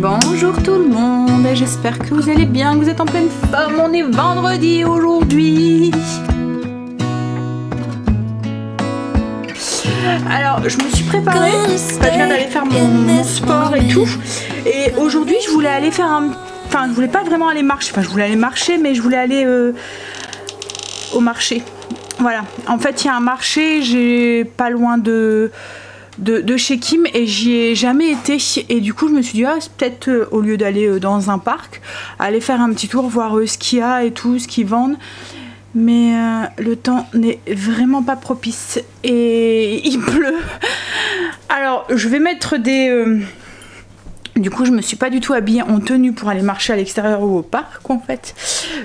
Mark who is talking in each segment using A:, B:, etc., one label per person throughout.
A: Bonjour tout le monde, j'espère que vous allez bien, que vous êtes en pleine forme. On est vendredi aujourd'hui. Alors je me suis préparée, je viens d'aller faire mon sport et tout. Et aujourd'hui je voulais aller faire un... Enfin je voulais pas vraiment aller marcher, enfin je voulais aller marcher mais je voulais aller au marché. Voilà, en fait il y a un marché, j'ai pas loin de chez Kim et j'y ai jamais été et du coup je me suis dit ah, c'est peut-être au lieu d'aller dans un parc, aller faire un petit tour, voir ce qu'il y a et tout, ce qu'ils vendent. Mais le temps n'est vraiment pas propice et il pleut. Alors je vais mettre des... Du coup je me suis pas du tout habillée en tenue pour aller marcher à l'extérieur ou au parc en fait.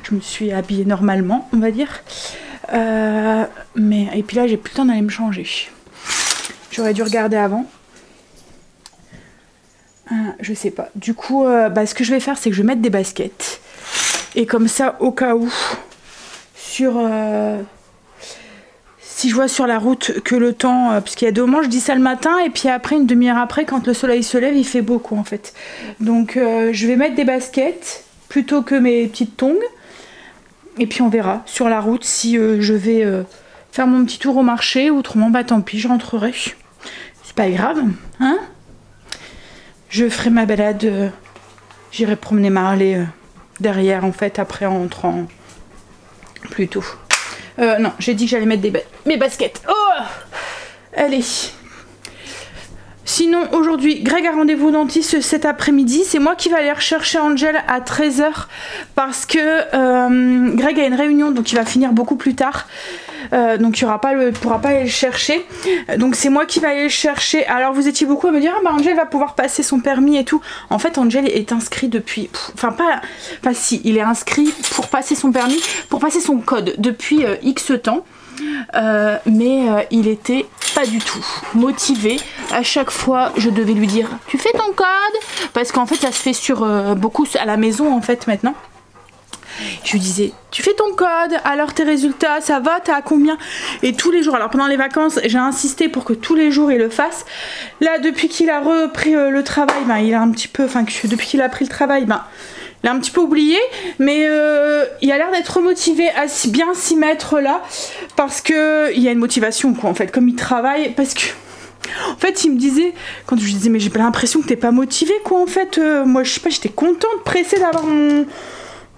A: Je me suis habillée normalement on va dire. Et puis là j'ai plus le temps d'aller me changer. J'aurais dû regarder avant. Je sais pas. Du coup, ce que je vais faire, c'est que je vais mettre des baskets. Et comme ça, au cas où, si je vois sur la route que le temps... parce qu'il y a 2 moments, je dis ça le matin, et puis après, une demi-heure après, quand le soleil se lève, il fait beau, quoi, en fait. Donc, je vais mettre des baskets, plutôt que mes petites tongs. Et puis, on verra sur la route si je vais faire mon petit tour au marché. Autrement, bah tant pis, je rentrerai. Pas grave, hein. Je ferai ma balade, j'irai promener Marley derrière en fait après en rentrant plus tôt. Non, j'ai dit que j'allais mettre mes baskets. Oh, allez. Sinon aujourd'hui Greg a rendez-vous au dentiste cet après-midi. C'est moi qui vais aller rechercher Angel à 13 h parce que Greg a une réunion donc il va finir beaucoup plus tard. Donc il pourra pas aller le chercher. Donc c'est moi qui vais aller le chercher. Alors vous étiez beaucoup à me dire ah bah Angel va pouvoir passer son permis et tout. En fait Angel est inscrit depuis... Enfin si, il est inscrit pour passer son permis, pour passer son code depuis X temps. Mais il était pas du tout motivé. À chaque fois je devais lui dire tu fais ton code, parce qu'en fait ça se fait sur beaucoup à la maison en fait maintenant. Je lui disais tu fais ton code, alors tes résultats ça va, t'as à combien? Et tous les jours, alors pendant les vacances j'ai insisté pour que tous les jours il le fasse. Là depuis qu'il a repris le travail, il a un petit peu, depuis qu'il a pris le travail, il a un petit peu oublié, mais il a l'air d'être motivé à bien s'y mettre là, parce que il y a une motivation quoi en fait, comme il travaille, parce que en fait il me disait, quand je lui disais mais j'ai pas l'impression que t'es pas motivé quoi en fait, moi je sais pas, j'étais contente, pressée d'avoir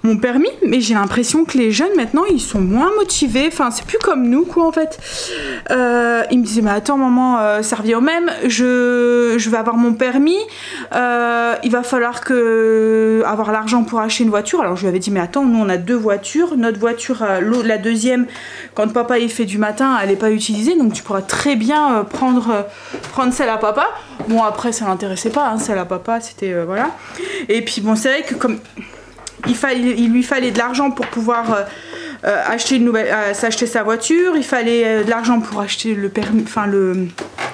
A: mon permis, mais j'ai l'impression que les jeunes maintenant ils sont moins motivés, enfin c'est plus comme nous quoi en fait. Il me disait mais attends maman, ça revient au même, je vais avoir mon permis, il va falloir avoir l'argent pour acheter une voiture. Alors je lui avais dit mais attends, nous on a 2 voitures, notre voiture la deuxième quand papa il fait du matin elle est pas utilisée, donc tu pourras très bien prendre celle à papa. Bon après ça l'intéressait pas hein, celle à papa c'était voilà. Et puis bon c'est vrai que comme il lui fallait de l'argent pour pouvoir acheter s'acheter sa voiture, il fallait de l'argent pour acheter le permis,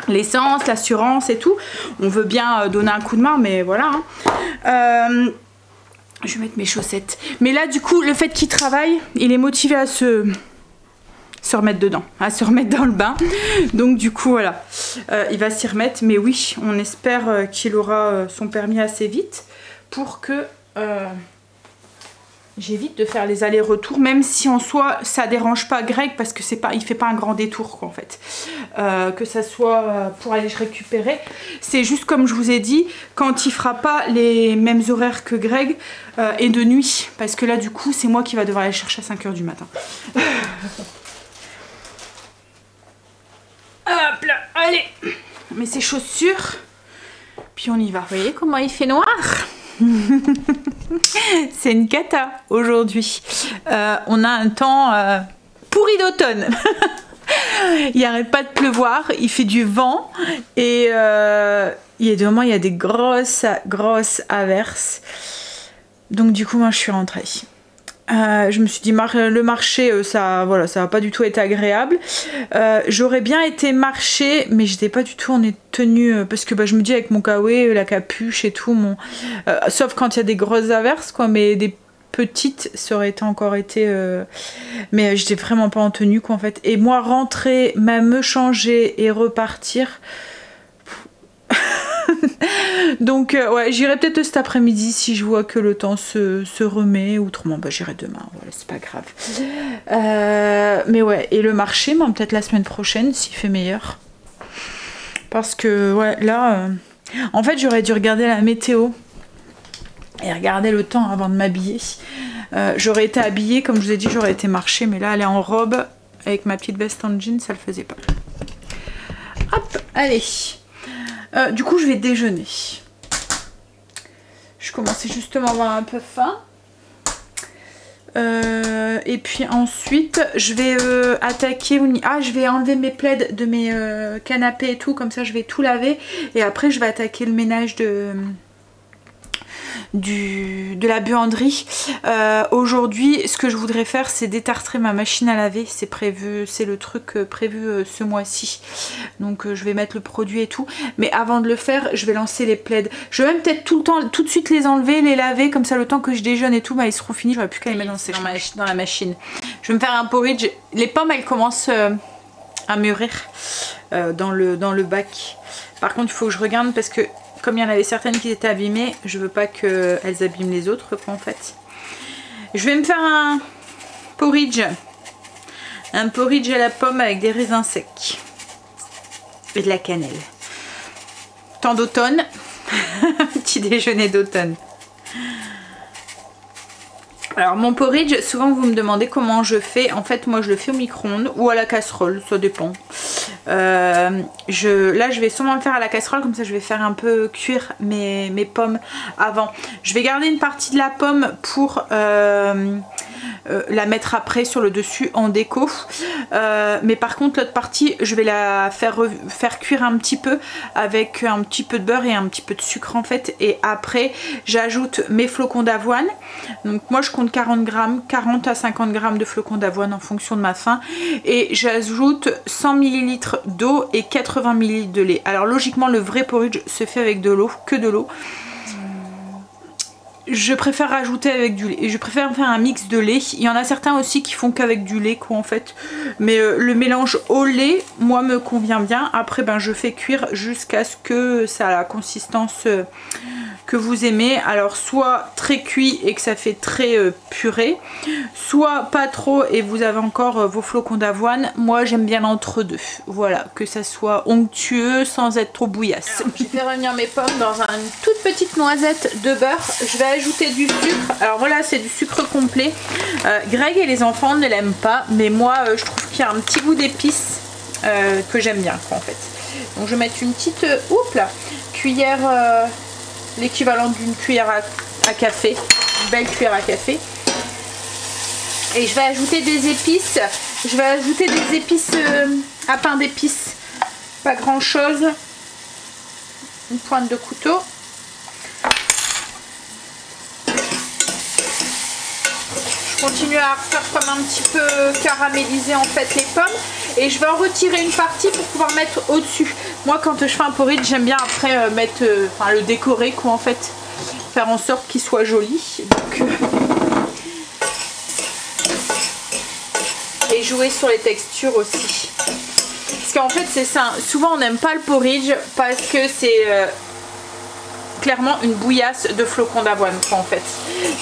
A: l'essence, l'assurance et tout. On veut bien donner un coup de main, mais voilà. Hein. Je vais mettre mes chaussettes. Mais là, du coup, le fait qu'il travaille, il est motivé à se remettre dedans, à se remettre dans le bain. Donc du coup, voilà, il va s'y remettre. Mais oui, on espère qu'il aura son permis assez vite pour que... j'évite de faire les allers-retours, même si en soi ça dérange pas Greg parce que il fait pas un grand détour quoi en fait. Que ça soit pour aller récupérer, c'est juste comme je vous ai dit, quand il fera pas les mêmes horaires que Greg et de nuit, parce que là du coup c'est moi qui va devoir aller chercher à 5 h du matin. Hop là, allez, mais ses chaussures, puis on y va. Vous voyez comment il fait noir? C'est une cata aujourd'hui. On a un temps pourri d'automne. Il n'arrête pas de pleuvoir, il fait du vent et il y a des moments il y a des grosses averses. Donc du coup moi je suis rentrée. Je me suis dit le marché ça va pas du tout être agréable. J'aurais bien été marcher mais j'étais pas du tout en tenue parce que je me dis avec mon kawaii, la capuche et tout, sauf quand il y a des grosses averses quoi, mais des petites ça aurait encore été mais j'étais vraiment pas en tenue quoi en fait. Et moi rentrer, même me changer et repartir Donc ouais, j'irai peut-être cet après-midi si je vois que le temps se remet. Autrement, bah, j'irai demain, voilà, c'est pas grave. Mais ouais, et le marché, bah, peut-être la semaine prochaine s'il fait meilleur. Parce que ouais, là, en fait j'aurais dû regarder la météo et regarder le temps avant de m'habiller. J'aurais été habillée, comme je vous ai dit, j'aurais été marcher, mais là aller en robe avec ma petite veste en jean, ça le faisait pas. Hop, allez. Du coup, je vais déjeuner. Je commençais justement à avoir un peu faim. Et puis ensuite, je vais attaquer... Ah, je vais enlever mes plaids de mes canapés et tout. Comme ça, je vais tout laver. Et après, je vais attaquer le ménage de la buanderie. Aujourd'hui, ce que je voudrais faire, c'est détartrer ma machine à laver. C'est prévu, c'est le truc prévu ce mois-ci. Donc je vais mettre le produit et tout. Mais avant de le faire, je vais lancer les plaids. Je vais même peut-être tout de suite les enlever, les laver. Comme ça, le temps que je déjeune et tout, bah, ils seront finis. J'aurai plus qu'à les mettre dans la machine. Je vais me faire un porridge. Les pommes, elles commencent à mûrir dans le bac. Par contre, il faut que je regarde parce que comme il y en avait certaines qui étaient abîmées, je veux pas qu'elles abîment les autres, quoi, en fait. Je vais me faire un porridge. Un porridge à la pomme avec des raisins secs. Et de la cannelle. Temps d'automne. Petit déjeuner d'automne. Alors mon porridge, souvent vous me demandez comment je fais. En fait moi je le fais au micro-ondes ou à la casserole, ça dépend. Là je vais sûrement le faire à la casserole, comme ça je vais faire un peu cuire mes pommes avant. Je vais garder une partie de la pomme pour la mettre après sur le dessus en déco. Mais par contre l'autre partie je vais la faire cuire un petit peu avec un petit peu de beurre et un petit peu de sucre en fait. Et après j'ajoute mes flocons d'avoine. Donc moi je compte 40 à 50 grammes de flocons d'avoine en fonction de ma faim. Et j'ajoute 100 ml d'eau et 80 ml de lait. Alors logiquement le vrai porridge se fait avec de l'eau, que de l'eau. Je préfère rajouter avec du lait. Et je préfère faire un mix de lait. Il y en a certains aussi qui font qu'avec du lait quoi en fait. Mais le mélange au lait, moi me convient bien. Après ben je fais cuire jusqu'à ce que ça a la consistance que vous aimez. Alors soit très cuit et que ça fait très purée. Soit pas trop et vous avez encore vos flocons d'avoine. Moi j'aime bien l'entre-deux. Voilà, que ça soit onctueux sans être trop bouillasse. Alors, je vais revenir mes pommes dans une toute petite noisette de beurre. Je vais ajouter du sucre. Alors voilà, c'est du sucre complet. Greg et les enfants ne l'aiment pas, mais moi je trouve qu'il y a un petit goût d'épices que j'aime bien quoi, en fait. Donc je vais mettre une petite cuillère, l'équivalent d'une cuillère à café, une belle cuillère à café. Et je vais ajouter des épices. Je vais ajouter des épices à pain d'épices. Pas grand chose. Une pointe de couteau. Je continue à faire comme un petit peu caraméliser en fait les pommes. Et je vais en retirer une partie pour pouvoir mettre au-dessus. Moi quand je fais un porridge, j'aime bien après mettre, le décorer quoi en fait. Faire en sorte qu'il soit joli. Donc, et jouer sur les textures aussi. Parce qu'en fait c'est ça. Souvent on n'aime pas le porridge parce que c'est... clairement une bouillasse de flocons d'avoine en fait.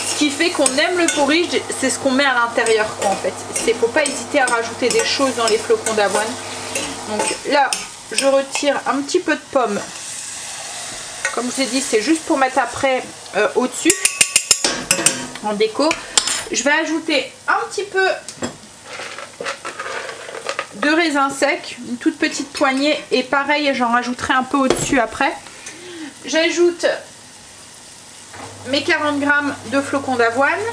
A: Ce qui fait qu'on aime le porridge, c'est ce qu'on met à l'intérieur en fait. Il ne faut pas hésiter à rajouter des choses dans les flocons d'avoine. Donc là je retire un petit peu de pomme. Comme je vous ai dit, c'est juste pour mettre après au-dessus en déco. Je vais ajouter un petit peu de raisin sec, une toute petite poignée, et pareil j'en rajouterai un peu au-dessus après. J'ajoute mes 40 grammes de flocons d'avoine.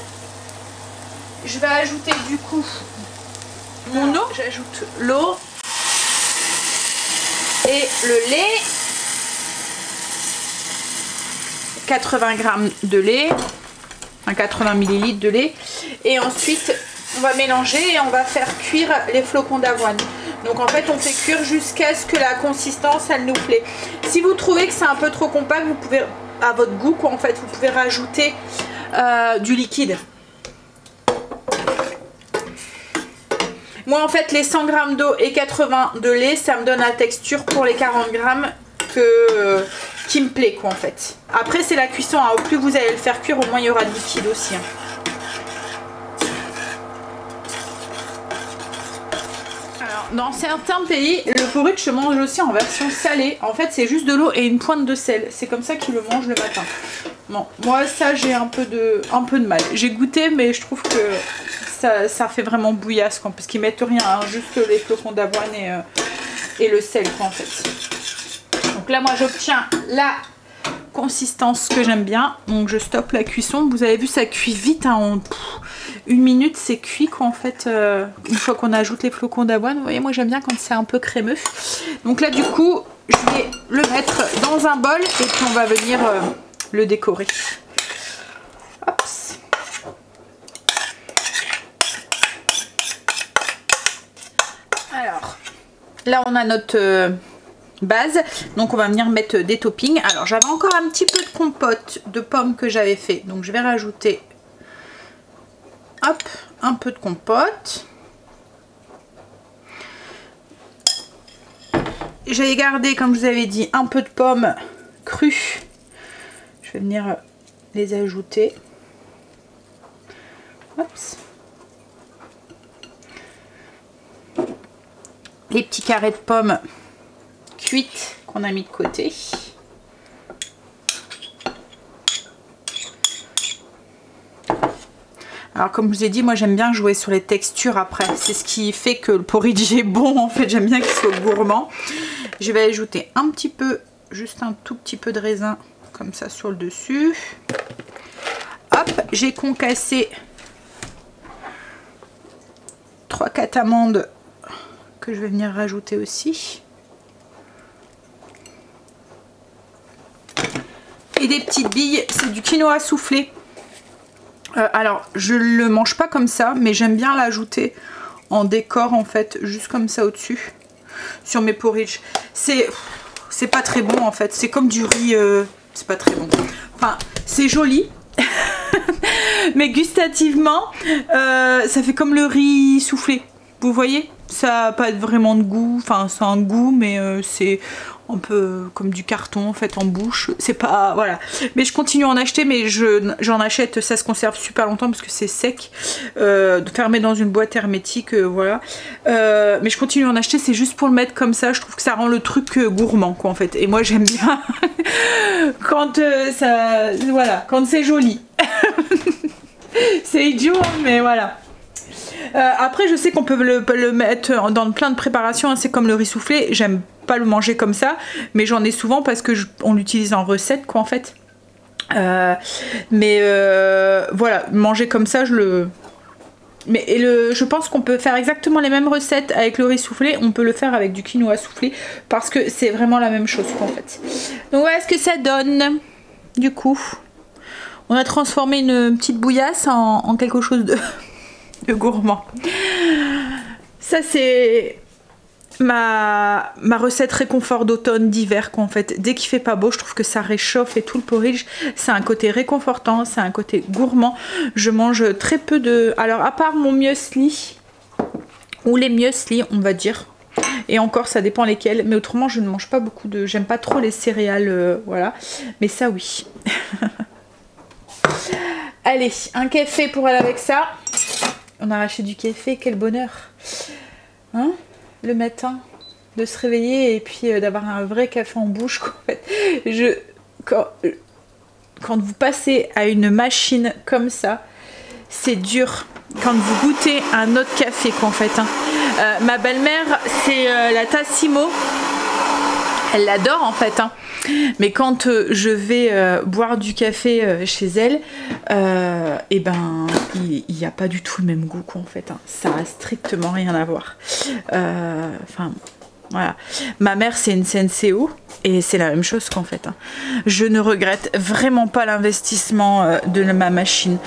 A: Je vais ajouter du coup mon eau. J'ajoute l'eau et le lait. 80 grammes de lait, 80 ml de lait. Et ensuite on va mélanger et on va faire cuire les flocons d'avoine. Donc en fait on fait cuire jusqu'à ce que la consistance elle nous plaît. Si vous trouvez que c'est un peu trop compact, vous pouvez, à votre goût quoi en fait, vous pouvez rajouter du liquide. Moi en fait les 100 g d'eau et 80 de lait, ça me donne la texture pour les 40 grammes qui me plaît quoi en fait. Après c'est la cuisson, hein. Au plus vous allez le faire cuire, au moins il y aura de liquide aussi. Hein. Dans certains pays, le porridge se mange aussi en version salée. En fait, c'est juste de l'eau et une pointe de sel. C'est comme ça qu'ils le mangent le matin. Bon, moi, ça, j'ai un peu de mal. J'ai goûté, mais je trouve que ça fait vraiment bouillasse, quoi, parce qu'ils mettent rien, hein, juste les flocons d'avoine et le sel, quoi, en fait. Donc là, moi, j'obtiens la consistance que j'aime bien. Donc, je stoppe la cuisson. Vous avez vu, ça cuit vite, hein, en 1 minute, c'est cuit quoi en fait, une fois qu'on ajoute les flocons d'avoine. Vous voyez, moi j'aime bien quand c'est un peu crémeux. Donc là du coup, je vais le mettre dans un bol et puis on va venir le décorer. Hop. Alors, là on a notre base, donc on va venir mettre des toppings. Alors j'avais encore un petit peu de compote de pommes que j'avais fait, donc je vais rajouter hop, un peu de compote. J'avais gardé, comme je vous avais dit, un peu de pommes crues. Je vais venir les ajouter. Oups. Les petits carrés de pommes cuites qu'on a mis de côté. Alors comme je vous ai dit, moi j'aime bien jouer sur les textures après. C'est ce qui fait que le porridge est bon en fait. J'aime bien qu'il soit gourmand. Je vais ajouter un petit peu, juste un tout petit peu de raisin comme ça sur le dessus. Hop, j'ai concassé 3-4 amandes que je vais venir rajouter aussi. Et des petites billes, c'est du quinoa soufflé. Alors je le mange pas comme ça, mais j'aime bien l'ajouter en décor en fait, juste comme ça au dessus sur mes porridge. C'est pas très bon en fait, c'est comme du riz, c'est pas très bon, enfin c'est joli mais gustativement ça fait comme le riz soufflé, vous voyez, ça a pas vraiment de goût, enfin ça a un goût mais c'est un peu comme du carton en fait en bouche, c'est pas, voilà, mais je continue à en acheter, mais j'en achète, ça se conserve super longtemps parce que c'est sec, fermé dans une boîte hermétique, voilà, mais je continue à en acheter, c'est juste pour le mettre comme ça, je trouve que ça rend le truc gourmand quoi en fait, et moi j'aime bien quand ça, voilà, quand c'est joli. C'est idiot mais voilà. Après je sais qu'on peut le mettre dans plein de préparations, hein, c'est comme le riz soufflé, j'aime pas le manger comme ça, mais j'en ai souvent parce que on l'utilise en recette quoi en fait. Voilà, manger comme ça je pense qu'on peut faire exactement les mêmes recettes avec le riz soufflé, on peut le faire avec du quinoa soufflé parce que c'est vraiment la même chose quoi en fait. Donc voilà ce que ça donne du coup. On a transformé une petite bouillasse en quelque chose de gourmand. Ça c'est ma recette réconfort d'automne, d'hiver quoi en fait. Dès qu'il fait pas beau, je trouve que ça réchauffe et tout le porridge, c'est un côté réconfortant, c'est un côté gourmand. Je mange très peu de... Alors à part mon muesli, ou les muesli on va dire, et encore ça dépend lesquels, mais autrement je ne mange pas beaucoup de... J'aime pas trop les céréales, voilà, mais ça oui. Allez, un café pour aller avec ça. On a arraché du café, quel bonheur, hein, le matin, de se réveiller et puis d'avoir un vrai café en bouche quoi, en fait. Quand vous passez à une machine comme ça, c'est dur. Quand vous goûtez un autre café quoi en fait, hein. Ma belle-mère c'est la Tassimo, elle l'adore en fait, hein. Mais quand je vais boire du café chez elle, et ben il n'y a pas du tout le même goût quoi en fait, hein. Ça a strictement rien à voir. Enfin voilà. Ma mère c'est une Senseo et c'est la même chose qu'en fait, hein. Je ne regrette vraiment pas l'investissement de ma machine.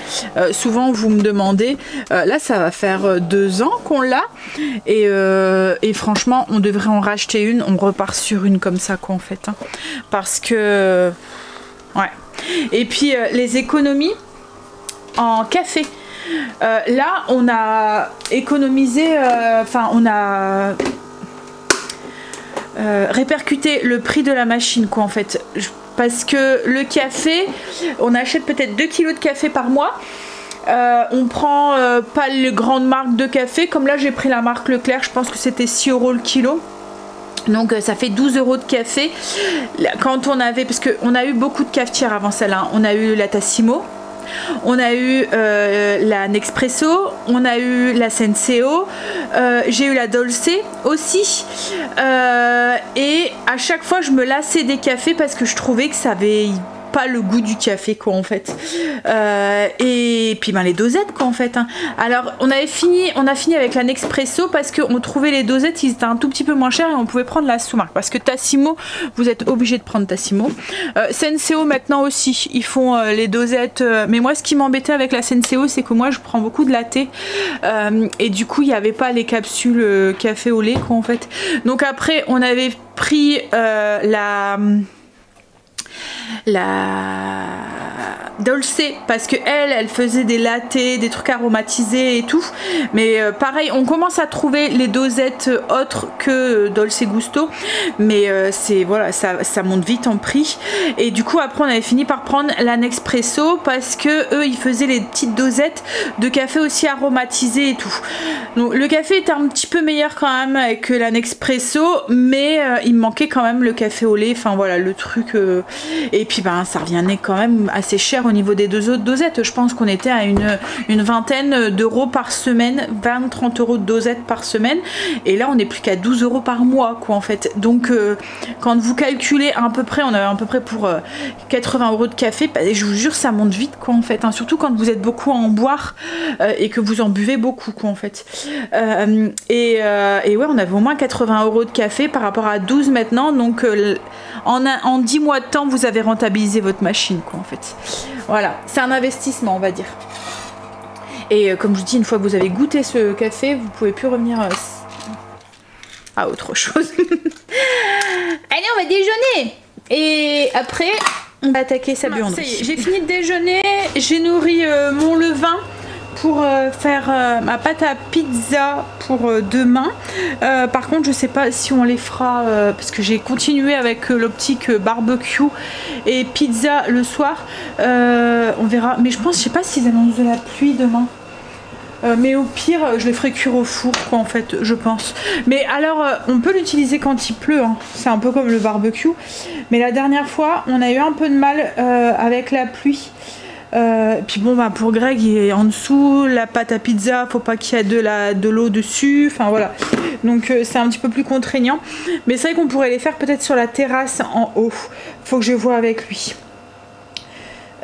A: Souvent vous me demandez, là ça va faire 2 ans qu'on l'a et franchement on devrait en racheter une, on repart sur une comme ça quoi en fait, hein. Parce que ouais. Et puis les économies en café, là on a économisé, enfin on a répercuter le prix de la machine quoi en fait. parce que le café, on achète peut-être 2 kilos de café par mois. On prend pas les grandes marques de café, comme là j'ai pris la marque Leclerc, je pense que c'était 6 € le kilo. Donc ça fait 12 € de café. Quand on avait, parce qu'on a eu beaucoup de cafetières avant celle-là, on a eu la Tassimo, on a eu la Nespresso, on a eu la Senseo, j'ai eu la Dolce aussi, et à chaque fois je me lassais des cafés parce que je trouvais que ça avait pas le goût du café quoi en fait, et puis ben les dosettes quoi en fait, hein. Alors on a fini avec la Nespresso parce qu'on trouvait les dosettes, ils étaient un tout petit peu moins chers et on pouvait prendre la sous-marque, parce que Tassimo, vous êtes obligé de prendre Tassimo. Senseo maintenant aussi ils font les dosettes, mais moi ce qui m'embêtait avec la Senseo, c'est que moi je prends beaucoup de latte, et du coup il n'y avait pas les capsules café au lait quoi en fait. Donc après on avait pris la Dolce, parce que elle faisait des lattés, des trucs aromatisés et tout, mais pareil on commence à trouver les dosettes autres que Dolce Gusto, mais c'est voilà, ça monte vite en prix, et du coup après on avait fini par prendre la Nespresso parce que eux ils faisaient les petites dosettes de café aussi aromatisé et tout. Donc le café était un petit peu meilleur quand même que la Nespresso, mais il me manquait quand même le café au lait, enfin voilà le truc, et puis ben ça revenait quand même assez cher au niveau des deux autres dosettes. Je pense qu'on était à une vingtaine d'euros par semaine, 20-30 € de dosettes par semaine, et là on n'est plus qu'à 12 € par mois quoi en fait. Donc quand vous calculez à peu près, on avait à peu près pour 80 € de café, bah, je vous jure ça monte vite quoi en fait, hein, surtout quand vous êtes beaucoup à en boire et que vous en buvez beaucoup quoi en fait, et ouais on avait au moins 80 € de café par rapport à 12 maintenant, donc en 10 mois de temps vous avez rentabilisé votre machine quoi en fait. Voilà, c'est un investissement on va dire, et comme je vous dis, une fois que vous avez goûté ce café, vous pouvez plus revenir à autre chose. Allez, on va déjeuner et après on va attaquer sa buanderie. J'ai fini de déjeuner, j'ai nourri mon levain pour faire ma pâte à pizza pour demain. Par contre je sais pas si on les fera, parce que j'ai continué avec l'optique barbecue et pizza le soir, on verra, mais je pense, je sais pas s'ils annoncent de la pluie demain. Mais au pire je les ferai cuire au four quoi en fait, je pense. Mais alors on peut l'utiliser quand il pleut, hein. C'est un peu comme le barbecue, mais la dernière fois on a eu un peu de mal avec la pluie. Puis bon bah pour Greg il est en dessous, la pâte à pizza faut pas qu'il y ait de l'eau dessus, enfin voilà, donc c'est un petit peu plus contraignant, mais c'est vrai qu'on pourrait les faire peut-être sur la terrasse en haut, faut que je vois avec lui.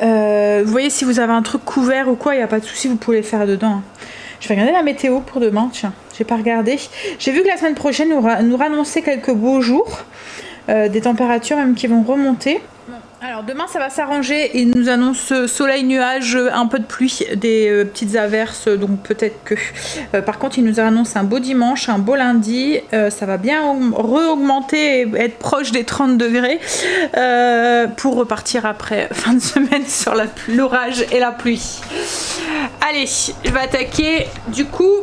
A: Vous voyez, si vous avez un truc couvert ou quoi, il n'y a pas de souci, vous pouvez les faire dedans, hein. Je vais regarder la météo pour demain, tiens, j'ai pas regardé, j'ai vu que la semaine prochaine nous annonçait quelques beaux jours, des températures même qui vont remonter. Alors demain ça va s'arranger, il nous annonce soleil, nuage, un peu de pluie, des petites averses, donc peut-être que... par contre il nous annonce un beau dimanche, un beau lundi, ça va bien re-augmenter et être proche des 30 degrés pour repartir après fin de semaine sur l'orage et la pluie. Allez, je vais attaquer du coup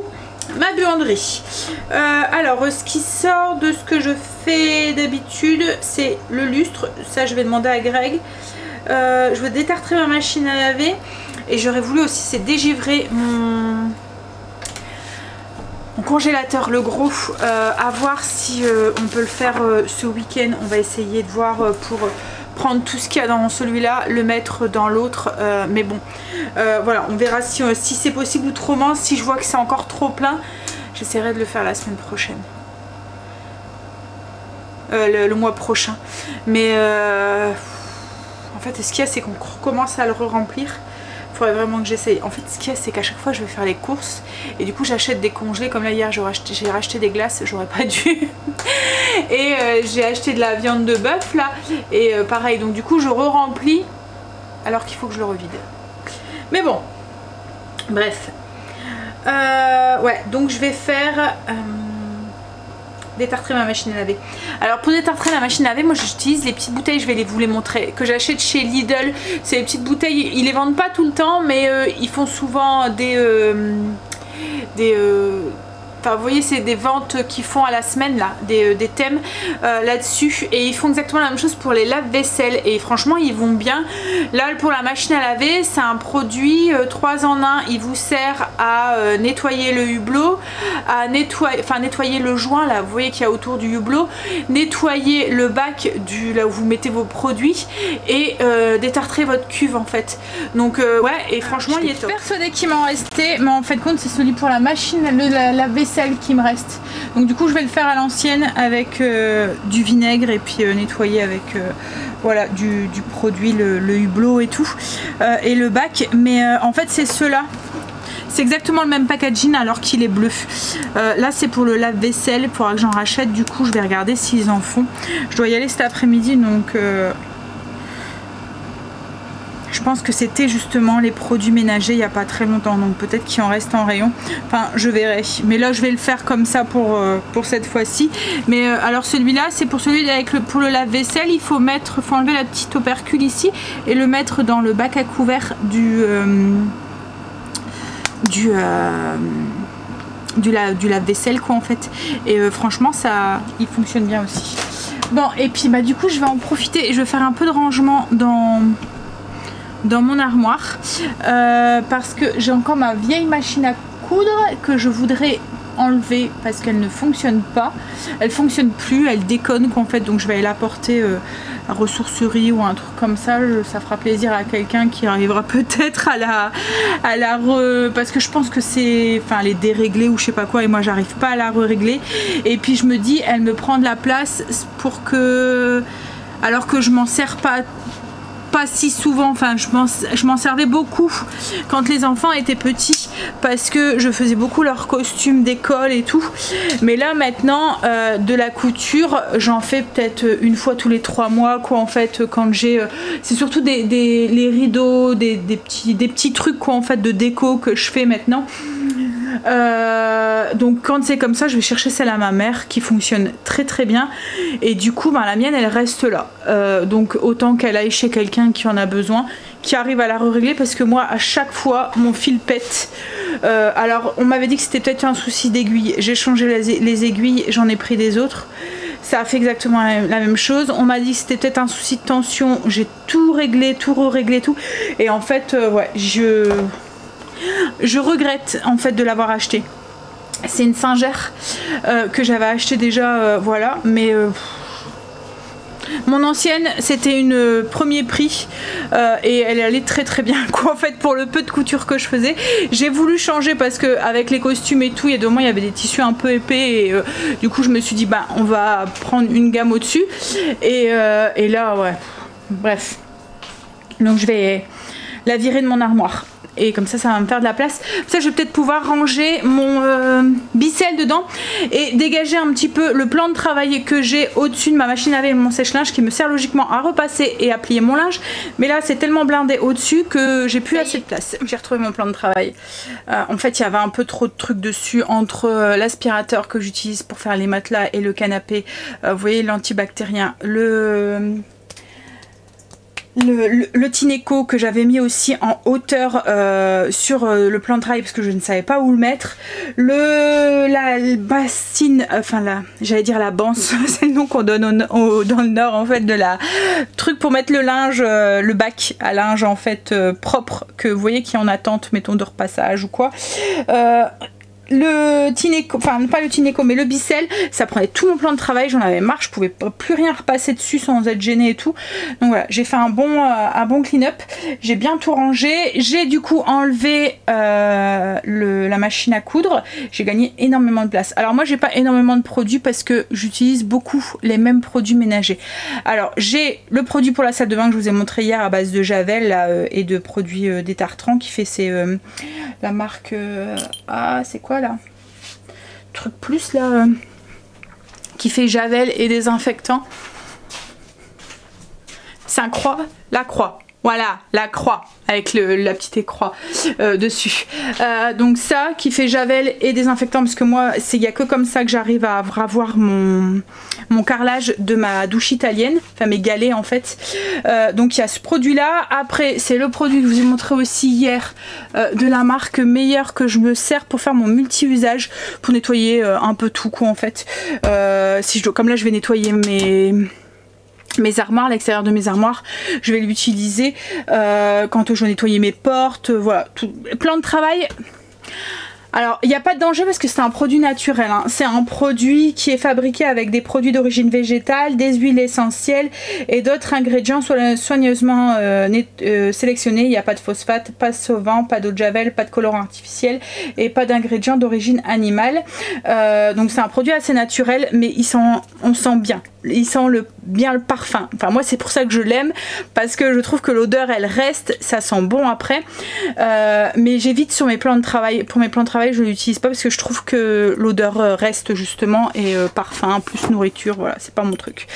A: ma buanderie. Alors ce qui sort de ce que je fais d'habitude, c'est le lustre. Ça je vais demander à Greg. Je veux détartrer ma machine à laver, et j'aurais voulu aussi c'est dégivrer mon congélateur, le gros, à voir si on peut le faire ce week-end. On va essayer de voir pour prendre tout ce qu'il y a dans celui-là, le mettre dans l'autre, mais bon voilà, on verra si c'est possible autrement. Si je vois que c'est encore trop plein, j'essaierai de le faire la semaine prochaine, le mois prochain, mais en fait ce qu'il y a c'est qu'on commence à le remplir. Il faudrait vraiment que j'essaye. En fait ce qu'il y a c'est qu'à chaque fois je vais faire les courses et du coup j'achète des congelés, comme là hier j'ai racheté des glaces, j'aurais pas dû. Et j'ai acheté de la viande de bœuf là, et pareil, donc du coup je re-remplis alors qu'il faut que je le revide. Mais bon, bref. Ouais, donc je vais faire détartrer ma machine à laver. Alors pour détartrer la machine à laver, moi j'utilise les petites bouteilles, je vais vous les montrer, que j'achète chez Lidl. C'est les petites bouteilles, ils les vendent pas tout le temps, mais ils font souvent des enfin vous voyez c'est des ventes qu'ils font à la semaine là, des thèmes là-dessus, et ils font exactement la même chose pour les lave-vaisselle et franchement ils vont bien. Là pour la machine à laver, c'est un produit 3 en 1, il vous sert à nettoyer le hublot, à nettoyer le joint là, vous voyez qu'il y a autour du hublot, nettoyer le bac là où vous mettez vos produits et détartrer votre cuve en fait. Donc ouais, et franchement il est top. Persuadée qu'il m'en restait, mais en fait compte c'est celui pour la machine, la vaisselle qui me reste. Donc du coup je vais le faire à l'ancienne avec du vinaigre et puis nettoyer avec voilà du produit, le hublot et tout, et le bac. Mais en fait c'est ceux-là. C'est exactement le même packaging alors qu'il est bleu. Là c'est pour le lave-vaisselle, il faudra que j'en rachète, du coup je vais regarder s'ils en font. Je dois y aller cet après-midi, donc je pense que c'était justement les produits ménagers il n'y a pas très longtemps, donc peut-être qu'il en reste en rayon. Enfin je verrai, mais là je vais le faire comme ça pour cette fois-ci. Mais alors celui-là c'est pour celui pour le lave-vaisselle, il faut enlever la petite opercule ici et le mettre dans le bac à couvert du lave-vaisselle quoi en fait, et franchement ça il fonctionne bien aussi. Bon et puis bah du coup je vais en profiter et je vais faire un peu de rangement dans mon armoire parce que j'ai encore ma vieille machine à coudre que je voudrais enlever parce qu'elle ne fonctionne pas, elle fonctionne plus, elle déconne qu'en fait, donc je vais aller la porter à ressourcerie ou un truc comme ça. Ça fera plaisir à quelqu'un qui arrivera peut-être parce que je pense que c'est, enfin elle est déréglée ou je sais pas quoi et moi j'arrive pas à la régler, et puis je me dis elle me prend de la place pour que, alors que je m'en sers pas si souvent, enfin je m'en servais beaucoup quand les enfants étaient petits parce que je faisais beaucoup leurs costumes d'école et tout, mais là maintenant de la couture j'en fais peut-être une fois tous les 3 mois quoi en fait, quand j'ai c'est surtout les rideaux, des petits trucs quoi en fait de déco que je fais maintenant. Donc quand c'est comme ça je vais chercher celle à ma mère qui fonctionne très très bien, et du coup ben, la mienne elle reste là, donc autant qu'elle aille chez quelqu'un qui en a besoin, qui arrive à la régler, parce que moi à chaque fois mon fil pète. Alors on m'avait dit que c'était peut-être un souci d'aiguille, j'ai changé les aiguilles, j'en ai pris des autres, ça a fait exactement la même chose. On m'a dit que c'était peut-être un souci de tension, j'ai tout réglé, tout re-réglé, tout, et en fait ouais je regrette en fait de l'avoir acheté. C'est une Singer que j'avais acheté déjà, voilà, mais mon ancienne c'était une premier prix et elle allait très très bien quoi en fait pour le peu de couture que je faisais. J'ai voulu changer parce que avec les costumes et tout, il y a 2 mois il y avait des tissus un peu épais et du coup je me suis dit bah on va prendre une gamme au dessus, et là ouais bref, donc je vais la virer de mon armoire. Et comme ça va me faire de la place. Ça je vais peut-être pouvoir ranger mon bicelle dedans et dégager un petit peu le plan de travail que j'ai au-dessus de ma machine à laver et mon sèche-linge, qui me sert logiquement à repasser et à plier mon linge. Mais là c'est tellement blindé au-dessus que j'ai plus assez de place. J'ai retrouvé mon plan de travail. En fait il y avait un peu trop de trucs dessus, entre l'aspirateur que j'utilise pour faire les matelas et le canapé. Vous voyez l'antibactérien, le Tineco que j'avais mis aussi en hauteur sur le plan de travail parce que je ne savais pas où le mettre, la bassine, enfin j'allais dire la banse, c'est le nom qu'on donne dans le nord en fait, de la truc pour mettre le linge, le bac à linge en fait propre, que vous voyez qui est en attente mettons de repassage ou quoi. Le Tineco, enfin pas le Tineco mais le Bicelle, ça prenait tout mon plan de travail, j'en avais marre, je pouvais plus rien repasser dessus sans être gênée et tout. Donc voilà, j'ai fait un bon clean-up, j'ai bien tout rangé, j'ai du coup enlevé la machine à coudre, j'ai gagné énormément de place. Alors moi j'ai pas énormément de produits parce que j'utilise beaucoup les mêmes produits ménagers. Alors j'ai le produit pour la salle de bain que je vous ai montré hier à base de Javel là, et de produits détartrants, qui fait la marque c'est quoi là, truc plus là, qui fait Javel et désinfectant. C'est la Croix, Voilà, la croix avec la petite croix dessus. Donc ça qui fait javel et désinfectant, parce que moi il n'y a que comme ça que j'arrive à avoir mon carrelage de ma douche italienne, enfin mes galets en fait. Donc il y a ce produit là. Après c'est le produit que je vous ai montré aussi hier de la marque Meilleur, que je me sers pour faire mon multi-usage, pour nettoyer un peu tout quoi en fait. Si je dois, comme là je vais nettoyer mes armoires, l'extérieur de mes armoires, je vais l'utiliser quand je vais nettoyer mes portes, voilà, tout, plan de travail. Alors il n'y a pas de danger parce que c'est un produit naturel, hein. C'est un produit qui est fabriqué avec des produits d'origine végétale, des huiles essentielles et d'autres ingrédients soigneusement sélectionnés. Il n'y a pas de phosphate, pas de solvant, pas d'eau de javel, pas de colorant artificiel et pas d'ingrédients d'origine animale. Donc c'est un produit assez naturel, mais on sent bien. Il sent bien le parfum. Enfin moi c'est pour ça que je l'aime, parce que je trouve que l'odeur elle reste, ça sent bon après. Mais j'évite sur mes plans de travail. Pour mes plans de travail je ne l'utilise pas parce que je trouve que l'odeur reste justement, et parfum plus nourriture, voilà, c'est pas mon truc.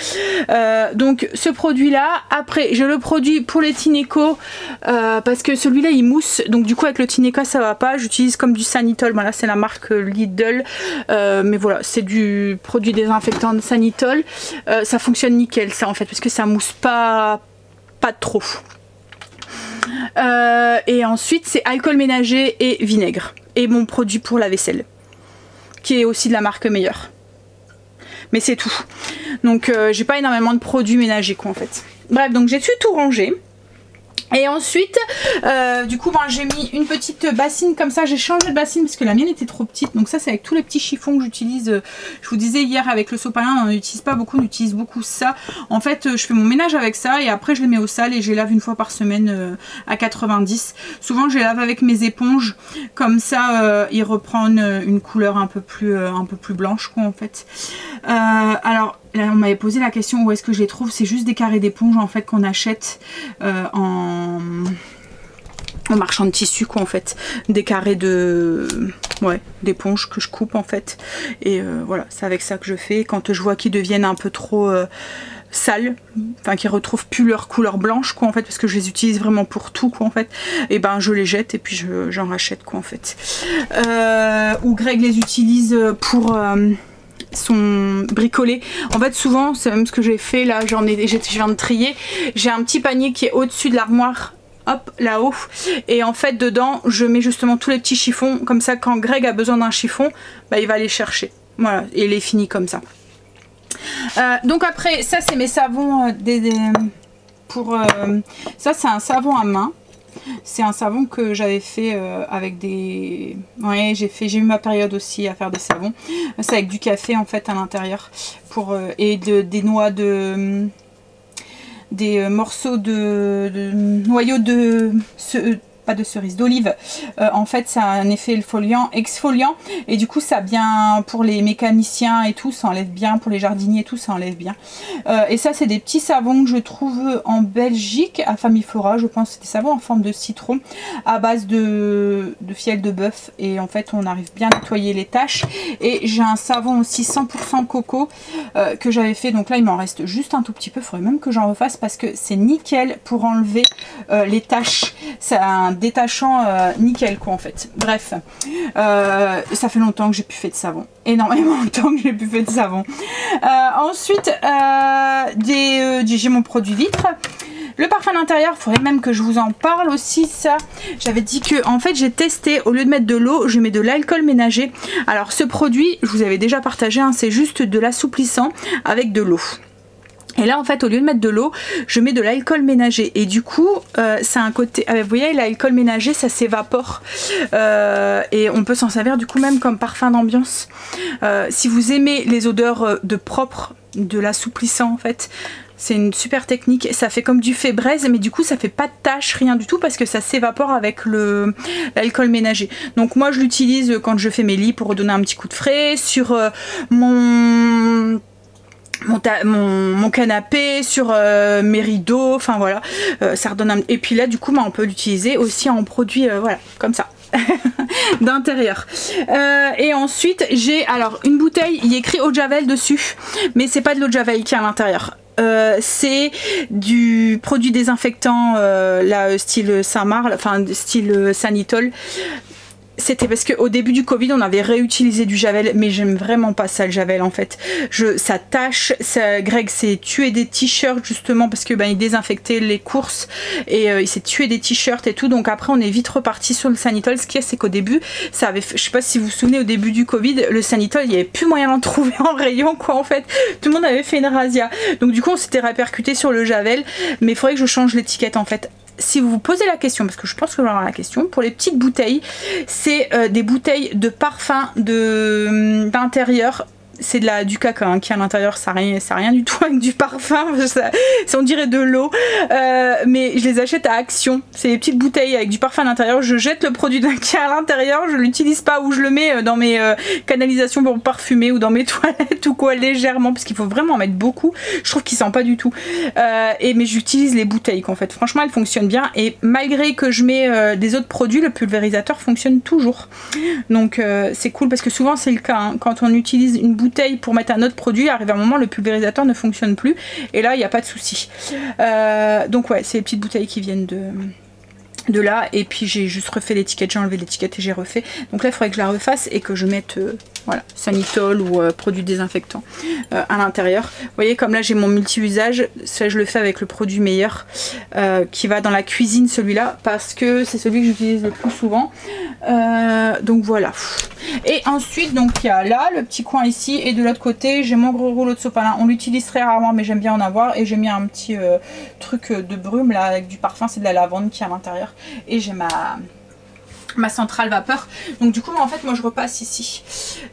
A: Donc ce produit là. Après j'ai le produit pour les Tineco parce que celui-là il mousse, donc du coup avec le Tineco ça va pas. J'utilise comme du Sanitol, voilà, c'est la marque Lidl, mais voilà, c'est du produit désinfectant de Sanitol. Ça fonctionne nickel ça en fait, parce que ça mousse pas trop. Et ensuite c'est alcool ménager et vinaigre, et mon produit pour la vaisselle qui est aussi de la marque Meilleur, mais c'est tout. Donc j'ai pas énormément de produits ménagers quoi en fait. Bref, donc j'ai tout rangé. Et ensuite, du coup, j'ai mis une petite bassine comme ça. J'ai changé de bassine parce que la mienne était trop petite. Donc ça, c'est avec tous les petits chiffons que j'utilise. Je vous disais hier avec le sopalin, on n'utilise pas beaucoup, on utilise beaucoup ça. En fait, je fais mon ménage avec ça et après je les mets au sale et je les lave une fois par semaine à 90. Souvent, je les lave avec mes éponges. Comme ça, ils reprennent une couleur un peu plus blanche, quoi, en fait. Alors, là, on m'avait posé la question où est-ce que je les trouve. C'est juste des carrés d'éponge en fait qu'on achète en marchand de tissu quoi en fait. Des carrés d'éponge que je coupe en fait. Et voilà, c'est avec ça que je fais. Quand je vois qu'ils deviennent un peu trop sales, enfin qu'ils retrouvent plus leur couleur blanche quoi en fait, parce que je les utilise vraiment pour tout quoi en fait, et ben je les jette et puis j'en rachète quoi en fait. Ou Greg les utilise pour sont bricolés. En fait souvent c'est même ce que j'ai fait là, je viens de trier, j'ai un petit panier qui est au-dessus de l'armoire, hop là-haut, et en fait dedans je mets justement tous les petits chiffons, comme ça quand Greg a besoin d'un chiffon, il va aller chercher, voilà, et il est fini comme ça. Donc après ça c'est mes savons ça c'est un savon à main. C'est un savon que j'avais fait avec des... Ouais, j'ai eu ma période aussi à faire des savons. C'est avec du café en fait à l'intérieur. Et des noix de... des morceaux de noyaux de... pas de cerise, d'olive. En fait ça a un effet exfoliant et du coup ça bien pour les mécaniciens et tout, ça enlève bien, pour les jardiniers et tout, ça enlève bien. Et ça c'est des petits savons que je trouve en Belgique à Famiflora, je pense. C'est des savons en forme de citron à base de fiel de bœuf, et en fait on arrive bien à nettoyer les taches. Et j'ai un savon aussi 100% coco que j'avais fait, donc là il m'en reste juste un tout petit peu, il faudrait même que j'en refasse parce que c'est nickel pour enlever les taches. C'est un détachant nickel quoi en fait. Bref, ça fait longtemps que j'ai plus fait de savon, énormément longtemps que j'ai plus fait de savon. Ensuite j'ai mon produit vitre, le parfum d'intérieur. Il faudrait même que je vous en parle aussi, ça j'avais dit que en fait j'ai testé, au lieu de mettre de l'eau je mets de l'alcool ménager. Alors ce produit je vous avais déjà partagé, hein, c'est juste de l'assouplissant avec de l'eau. Et là en fait au lieu de mettre de l'eau je mets de l'alcool ménager, et du coup c'est un côté, vous voyez l'alcool ménager ça s'évapore, et on peut s'en servir du coup même comme parfum d'ambiance. Si vous aimez les odeurs de propre, de l'assouplissant en fait, c'est une super technique. Ça fait comme du Febreze, mais du coup ça fait pas de taches, rien du tout, parce que ça s'évapore avec l'alcool ménager. Donc moi je l'utilise quand je fais mes lits pour redonner un petit coup de frais, sur mon canapé, sur mes rideaux, enfin voilà, ça redonne un... Et puis là du coup on peut l'utiliser aussi en produit, voilà, comme ça d'intérieur. Et ensuite j'ai alors une bouteille, il y a écrit eau de javel dessus, mais c'est pas de l'eau de javel qui est à l'intérieur. c'est du produit désinfectant là, style Saint-Marc, enfin style Sanitol. C'était parce qu'au début du Covid, on avait réutilisé du Javel, mais j'aime vraiment pas ça le Javel en fait. Ça tâche, Greg s'est tué des t-shirts justement parce que il désinfectait les courses et il s'est tué des t-shirts et tout. Donc après, on est vite reparti sur le Sanitol. Ce qu'il y a, c'est qu'au début, ça avait, je sais pas si vous vous souvenez, au début du Covid, le Sanitol, il n'y avait plus moyen d'en trouver en rayon quoi en fait. Tout le monde avait fait une razzia. Donc du coup, on s'était répercuté sur le Javel, mais il faudrait que je change l'étiquette en fait. Si vous vous posez la question, parce que je pense que je vais avoir la question, pour les petites bouteilles, c'est des bouteilles de parfum d'intérieur. C'est du caca hein, qui est à l'intérieur, ça n'a rien du tout avec du parfum, ça on dirait de l'eau, mais je les achète à Action, c'est des petites bouteilles avec du parfum à l'intérieur, je jette le produit qui est à l'intérieur, je l'utilise pas ou je le mets dans mes canalisations pour parfumer ou dans mes toilettes ou quoi légèrement, parce qu'il faut vraiment en mettre beaucoup, je trouve qu'il sent pas du tout, mais j'utilise les bouteilles en fait, franchement elles fonctionnent bien et malgré que je mets des autres produits, le pulvérisateur fonctionne toujours, donc c'est cool parce que souvent c'est le cas, hein, quand on utilise une bouteille pour mettre un autre produit, arrive un moment le pulvérisateur ne fonctionne plus et là il n'y a pas de souci. Donc ouais, c'est les petites bouteilles qui viennent de là et puis j'ai juste refait l'étiquette, j'ai enlevé l'étiquette et j'ai refait, donc là il faudrait que je la refasse et que je mette voilà, Sanitol ou produit désinfectant à l'intérieur. Vous voyez comme là j'ai mon multi-usage, ça je le fais avec le produit meilleur qui va dans la cuisine, celui-là, parce que c'est celui que j'utilise le plus souvent, donc voilà. Et ensuite donc il y a là le petit coin ici et de l'autre côté j'ai mon gros rouleau de sopalin, on l'utilise très rarement mais j'aime bien en avoir, et j'ai mis un petit truc de brume là avec du parfum, c'est de la lavande qui est à l'intérieur, et j'ai ma centrale vapeur. Donc du coup en fait moi je repasse ici.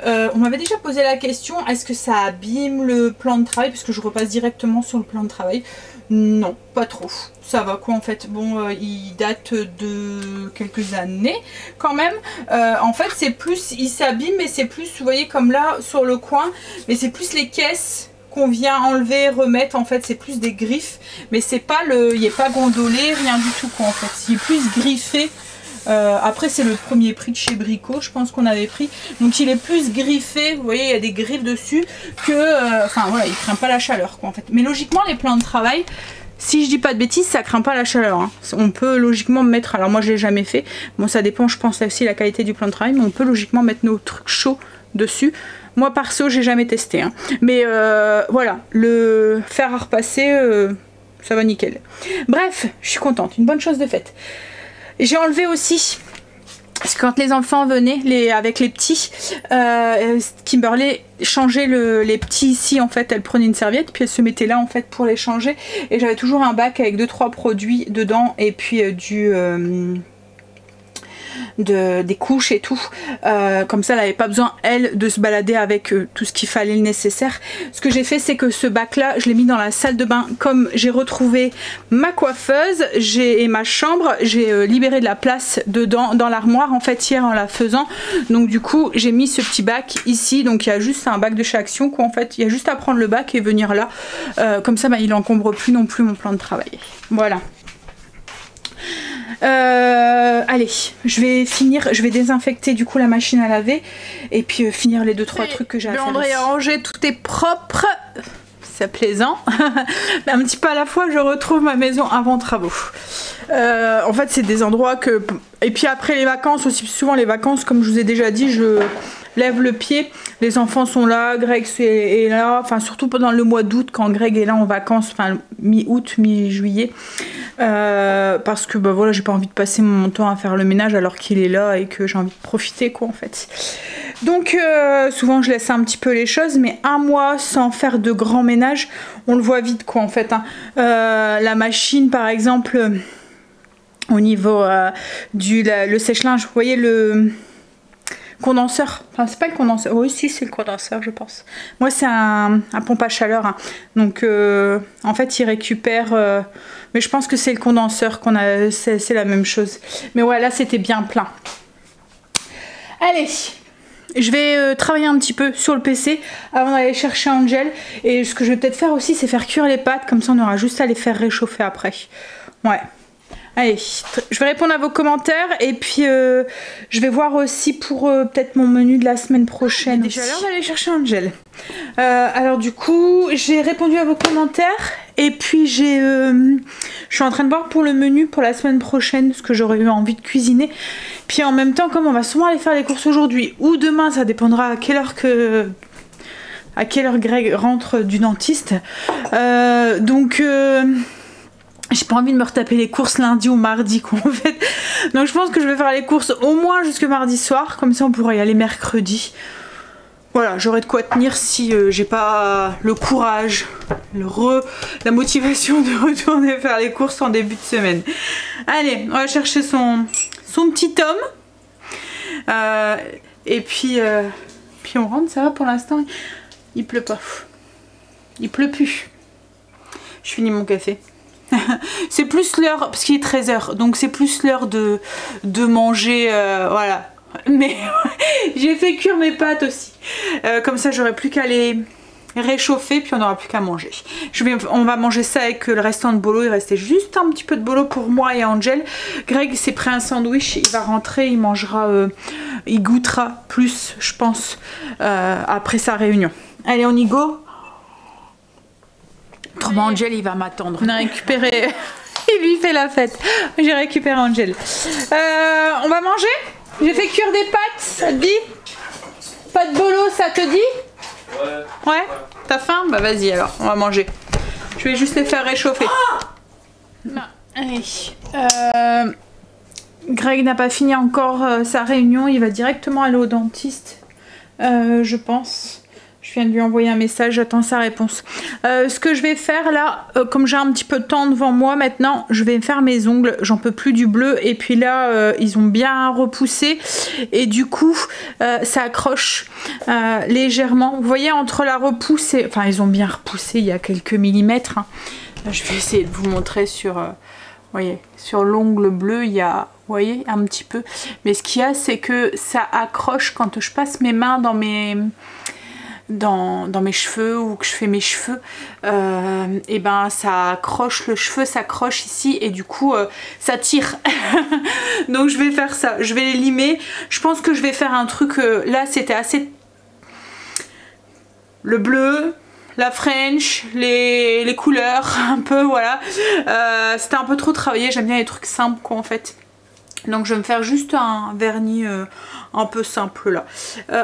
A: On m'avait déjà posé la question, est-ce que ça abîme le plan de travail, puisque je repasse directement sur le plan de travail. Non, pas trop. Ça va quoi en fait. Bon, il date de quelques années quand même. En fait c'est plus, il s'abîme, mais c'est plus, vous voyez comme là sur le coin, mais c'est plus les caisses qu'on vient enlever, remettre, en fait c'est plus des griffes, mais c'est pas il n'est pas gondolé, rien du tout quoi en fait. Il est plus griffé. Après c'est le premier prix de chez Brico, je pense qu'on avait pris, donc il est plus griffé, vous voyez il y a des griffes dessus que, enfin voilà, il craint pas la chaleur quoi en fait. Mais logiquement les plans de travail, si je dis pas de bêtises, ça craint pas la chaleur, hein. On peut logiquement mettre, alors moi je l'ai jamais fait, bon ça dépend je pense aussi la qualité du plan de travail, mais on peut logiquement mettre nos trucs chauds dessus. Moi perso j'ai jamais testé, hein. Mais voilà, le fer à repasser, ça va nickel. Bref, je suis contente, une bonne chose de faite. J'ai enlevé aussi, parce que quand les enfants venaient avec les petits, Kimberly changeait les petits ici en fait, elle prenait une serviette puis elle se mettait là en fait pour les changer, et j'avais toujours un bac avec 2-3 produits dedans et puis des couches et tout, comme ça elle n'avait pas besoin elle de se balader avec tout ce qu'il fallait le nécessaire. Ce que j'ai fait c'est que ce bac là je l'ai mis dans la salle de bain, comme j'ai retrouvé ma coiffeuse et ma chambre, j'ai libéré de la place dedans dans l'armoire en fait hier en la faisant, donc du coup j'ai mis ce petit bac ici, donc il y a juste un bac de chez Action quoi en fait, il y a juste à prendre le bac et venir là, comme ça il encombre plus non plus mon plan de travail. Voilà. Allez, je vais finir, je vais désinfecter du coup la machine à laver et puis finir les 2-3 trucs que j'ai à faire. André a rangé, tout est propre, c'est plaisant. Mais un petit peu à la fois, je retrouve ma maison avant travaux. En fait, c'est des endroits que... Et puis après les vacances aussi, souvent les vacances, comme je vous ai déjà dit, je lève le pied, les enfants sont là, Greg est là, enfin surtout pendant le mois d'août quand Greg est là en vacances, enfin mi-août, mi-juillet, parce que bah voilà, j'ai pas envie de passer mon temps à faire le ménage alors qu'il est là et que j'ai envie de profiter quoi en fait. Donc souvent je laisse un petit peu les choses, mais un mois sans faire de grand ménage, on le voit vite quoi en fait, hein. La machine par exemple, au niveau le sèche-linge, vous voyez le condenseur, enfin c'est pas le condenseur, oui si c'est le condenseur je pense, moi c'est un pompe à chaleur, hein. Donc en fait il récupère, mais je pense que c'est le condenseur qu'on a, c'est la même chose, mais ouais là c'était bien plein. Allez, je vais travailler un petit peu sur le PC avant d'aller chercher Angel, et ce que je vais peut-être faire aussi c'est faire cuire les pâtes, comme ça on aura juste à les faire réchauffer après. Ouais. Allez, je vais répondre à vos commentaires et puis je vais voir aussi pour peut-être mon menu de la semaine prochaine. Déjà l'heure d'aller chercher Angel. Alors du coup, j'ai répondu à vos commentaires et puis je suis en train de voir pour le menu pour la semaine prochaine, ce que j'aurais eu envie de cuisiner. Puis en même temps, comme on va sûrement aller faire les courses aujourd'hui ou demain, ça dépendra à quelle heure Greg rentre du dentiste. J'ai pas envie de me retaper les courses lundi ou mardi quoi en fait. Donc je pense que je vais faire les courses au moins jusque mardi soir, comme ça on pourra y aller mercredi. Voilà, j'aurai de quoi tenir si j'ai pas le courage, la motivation de retourner faire les courses en début de semaine. Allez, on va chercher son petit homme. Et puis on rentre, ça va pour l'instant. Il pleut pas. Il pleut plus. Je finis mon café. C'est plus l'heure, parce qu'il est 13h, donc c'est plus l'heure de manger, voilà. Mais j'ai fait cuire mes pâtes aussi. Comme ça, j'aurai plus qu'à les réchauffer, puis on n'aura plus qu'à manger. On va manger ça avec le restant de bolo. Il restait juste un petit peu de bolo pour moi et Angel. Greg s'est pris un sandwich. Il va rentrer, il mangera, il goûtera plus, je pense, après sa réunion. Allez, on y go. Autrement, Angel, il va m'attendre. On a récupéré... il lui fait la fête. J'ai récupéré Angel. On va manger? J'ai fait cuire des pâtes, ça te dit? Pas de bolo, ça te dit? Ouais. Ouais? T'as faim? Bah vas-y alors, on va manger. Je vais juste les faire réchauffer. Non. Allez. Greg n'a pas fini encore sa réunion. Il va directement aller au dentiste, je pense. Je viens de lui envoyer un message, j'attends sa réponse. Ce que je vais faire là, comme j'ai un petit peu de temps devant moi maintenant, je vais faire mes ongles. J'en peux plus du bleu. Et puis là, ils ont bien repoussé. Et du coup, ça accroche légèrement. Vous voyez, entre la repousse et... Enfin, ils ont bien repoussé il y a quelques millimètres. Hein. Je vais essayer de vous montrer sur... voyez, sur l'ongle bleu, il y a... Vous voyez, un petit peu. Mais ce qu'il y a, c'est que ça accroche quand je passe mes mains dans mes cheveux ou que je fais mes cheveux, et ben ça accroche, le cheveu s'accroche ici et du coup ça tire. Donc je vais faire ça, je vais les limer. Je pense que je vais faire un truc, là c'était assez... Le bleu, la French, les couleurs, un peu voilà. C'était un peu trop travaillé, j'aime bien les trucs simples quoi en fait. Donc je vais me faire juste un vernis un peu simple là.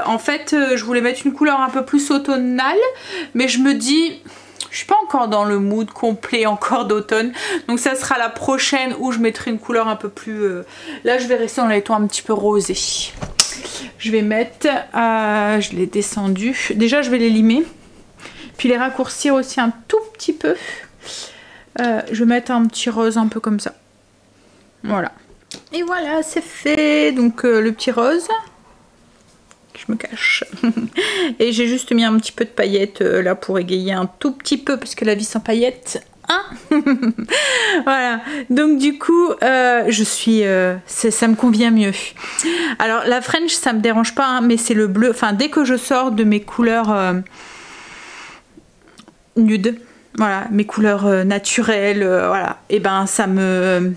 A: En fait je voulais mettre une couleur un peu plus automnale, mais je me dis je suis pas encore dans le mood complet encore d'automne, donc ça sera la prochaine où je mettrai une couleur un peu plus... Là je vais rester dans les tons un petit peu rosés. Je vais mettre... je l'ai descendu. Déjà je vais les limer, puis les raccourcir aussi un tout petit peu. Je vais mettre un petit rose un peu comme ça. Voilà. Et voilà, c'est fait. Donc le petit rose. Je me cache. Et j'ai juste mis un petit peu de paillettes là pour égayer un tout petit peu parce que la vie sans paillettes, hein. Voilà. Donc du coup, je suis, ça me convient mieux. Alors la French, ça me dérange pas, hein, mais c'est le bleu. Enfin, dès que je sors de mes couleurs nudes, voilà, mes couleurs naturelles, voilà, et ben ça me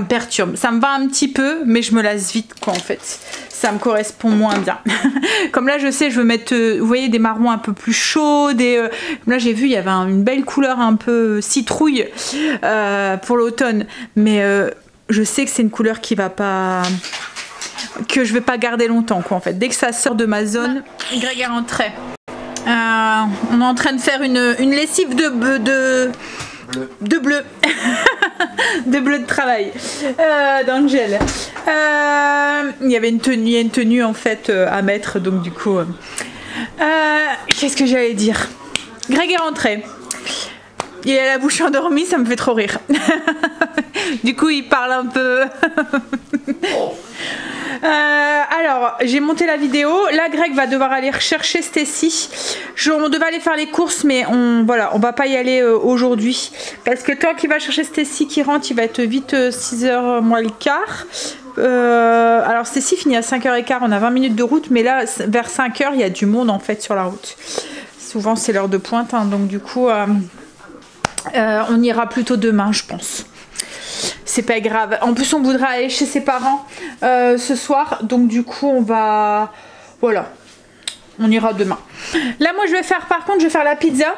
A: perturbe. Ça me va un petit peu, mais je me lasse vite quoi en fait. Ça me correspond moins bien. Comme là je sais, je veux mettre, vous voyez, des marrons un peu plus chauds. Là j'ai vu, il y avait une belle couleur un peu citrouille pour l'automne. Mais je sais que c'est une couleur qui va pas... que je vais pas garder longtemps quoi en fait. Dès que ça sort de ma zone, Greg est rentré. On est en train de faire une lessive de bleu. De bleu de travail d'Angel. Il y avait une tenue en fait à mettre, donc du coup qu'est-ce que j'allais dire? Greg est rentré, il a la bouche endormie, ça me fait trop rire. Du coup il parle un peu. Alors j'ai monté la vidéo. Là Greg va devoir aller rechercher Stacy. On devait aller faire les courses, mais on va pas y aller aujourd'hui parce que tant qu'il va chercher Stacy qui rentre, il va être vite 6h moins le quart. Alors Stacy finit à 5h15, on a 20 minutes de route, mais là vers 5h il y a du monde en fait sur la route. Souvent c'est l'heure de pointe, hein, donc du coup on ira plutôt demain je pense. C'est pas grave. En plus, on voudra aller chez ses parents ce soir. Donc, du coup, on va... Voilà. on ira demain. Là moi je vais faire, par contre je vais faire la pizza.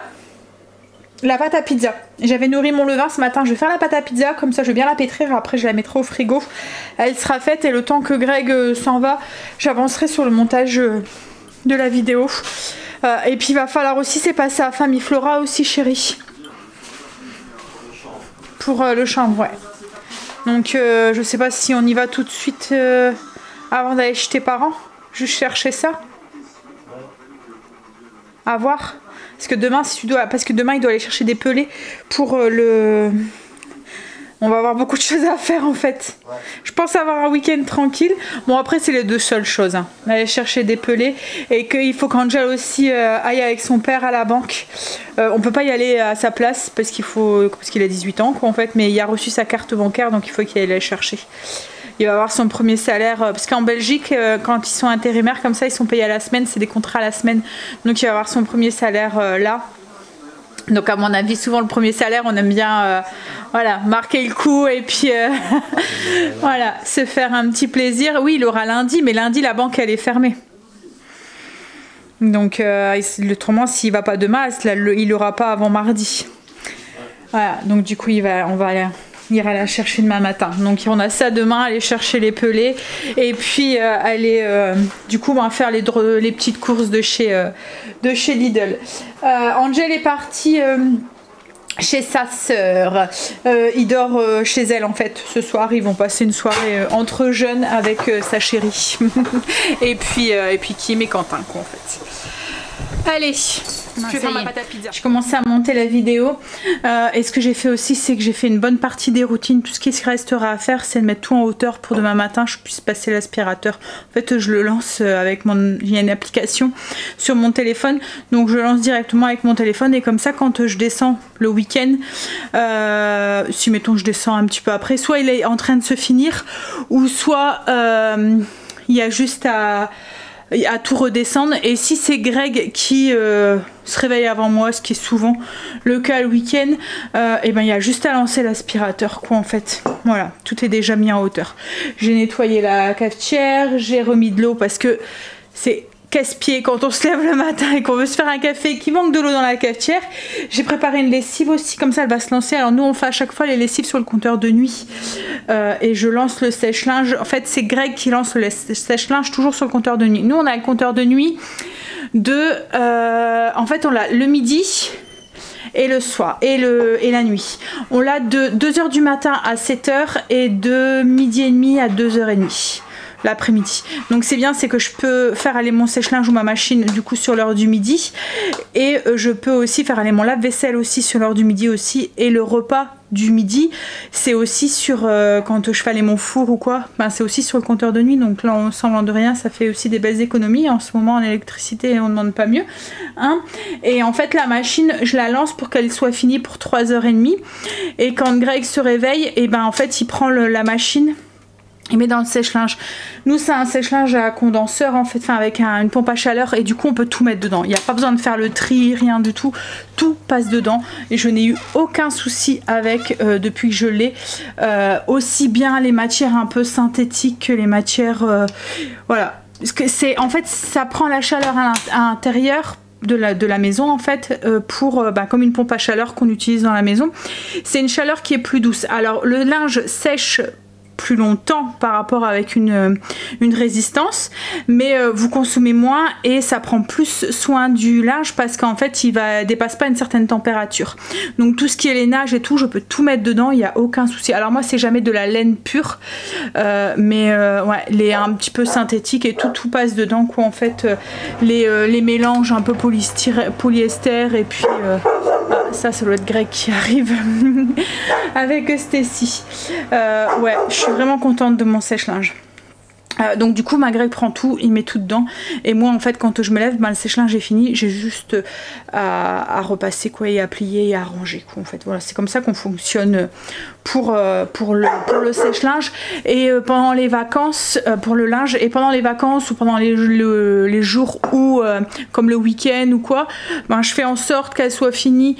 A: La pâte à pizza. J'avais nourri mon levain ce matin, je vais faire la pâte à pizza, comme ça je vais bien la pétrir, après je la mettrai au frigo. Elle sera faite et le temps que Greg s'en va, j'avancerai sur le montage de la vidéo. Et puis il va falloir aussi, c'est passer à Famille Flora aussi chérie. Pour le chambre, ouais. Donc je sais pas si on y va tout de suite avant d'aller chez tes parents. Juste chercher ça. À voir. Parce que demain, si tu dois, parce que demain il doit aller chercher des pelés pour le. On va avoir beaucoup de choses à faire en fait. Ouais. Je pense avoir un week-end tranquille. Bon après c'est les deux seules choses. Hein. Aller chercher des pelés et qu'il faut qu'Angel aussi aille avec son père à la banque. On peut pas y aller à sa place parce qu'il a 18 ans quoi en fait. Mais il a reçu sa carte bancaire donc il faut qu'il aille la chercher. Il va avoir son premier salaire, parce qu'en Belgique, quand ils sont intérimaires comme ça, ils sont payés à la semaine, c'est des contrats à la semaine. Donc il va avoir son premier salaire là. Donc à mon avis, souvent le premier salaire, on aime bien voilà, marquer le coup et puis voilà, se faire un petit plaisir. Oui, il aura lundi, mais lundi, la banque, elle est fermée. Donc autrement, s'il ne va pas demain, il l'aura pas avant mardi. Voilà, donc du coup, il ira la chercher demain matin. Donc on a ça demain, aller chercher les pelés et puis aller du coup faire les petites courses de chez Lidl. Angel est partie chez sa sœur. Il dort chez elle en fait ce soir. Ils vont passer une soirée entre jeunes avec sa chérie et puis Kim et Quentin quoi en fait. Allez, je vais faire ma pâte à pizza. J'ai commencé à monter la vidéo et ce que j'ai fait aussi c'est que j'ai fait une bonne partie des routines. Tout ce qui restera à faire c'est de mettre tout en hauteur pour demain matin je puisse passer l'aspirateur. En fait je le lance avec il y a une application sur mon téléphone donc je lance directement avec mon téléphone et comme ça quand je descends le week-end si mettons je descends un petit peu après soit il est en train de se finir ou soit il y a juste à tout redescendre et si c'est Greg qui se réveille avant moi ce qui est souvent le cas le week-end et ben il y a juste à lancer l'aspirateur quoi en fait voilà tout est déjà mis en hauteur. J'ai nettoyé la cafetière, j'ai remis de l'eau parce que c'est casse-pied quand on se lève le matin et qu'on veut se faire un café et qu'il manque de l'eau dans la cafetière. J'ai préparé une lessive aussi, comme ça elle va se lancer. Alors nous on fait à chaque fois les lessives sur le compteur de nuit et je lance le sèche-linge. En fait c'est Greg qui lance le sèche-linge toujours sur le compteur de nuit. Nous on a le compteur de nuit en fait on l'a le midi et le soir et la nuit. On l'a de 2h du matin à 7h et de midi et demi à 2h30. L'après-midi. Donc c'est bien, c'est que je peux faire aller mon sèche-linge ou ma machine du coup sur l'heure du midi et je peux aussi faire aller mon lave-vaisselle aussi sur l'heure du midi aussi et le repas du midi c'est aussi sur quand je fais aller mon four ou quoi, ben, c'est aussi sur le compteur de nuit donc là on semblant de rien ça fait aussi des belles économies en ce moment en électricité on ne demande pas mieux hein. Et en fait la machine je la lance pour qu'elle soit finie pour 3h30 et quand Greg se réveille et ben en fait il prend la machine. Il met dans le sèche-linge. Nous c'est un sèche-linge à condenseur en fait, enfin avec une pompe à chaleur et du coup on peut tout mettre dedans. Il n'y a pas besoin de faire le tri, rien du tout. Tout passe dedans et je n'ai eu aucun souci avec depuis que je l'ai. Aussi bien les matières un peu synthétiques que les matières... voilà. Parce que c'est en fait ça prend la chaleur à l'intérieur de la maison en fait comme une pompe à chaleur qu'on utilise dans la maison. C'est une chaleur qui est plus douce. Alors le linge sèche plus longtemps par rapport avec une résistance, mais vous consommez moins et ça prend plus soin du linge parce qu'en fait il dépasse pas une certaine température. Donc tout ce qui est lainage et tout, je peux tout mettre dedans, il n'y a aucun souci. Alors moi c'est jamais de la laine pure, mais ouais, les un petit peu synthétiques et tout passe dedans quoi en fait. Les mélanges un peu polyester et puis ça doit être Greg qui arrive avec Stacy. Ouais, je suis vraiment contente de mon sèche-linge. Donc du coup ma Greg prend tout, il met tout dedans et moi en fait quand je me lève, le sèche-linge est fini, j'ai juste à repasser quoi et à plier et à ranger quoi en fait. Voilà, c'est comme ça qu'on fonctionne pour le sèche-linge et pendant les vacances pour le linge et pendant les vacances ou pendant les jours où comme le week-end ou quoi, je fais en sorte qu'elle soit finie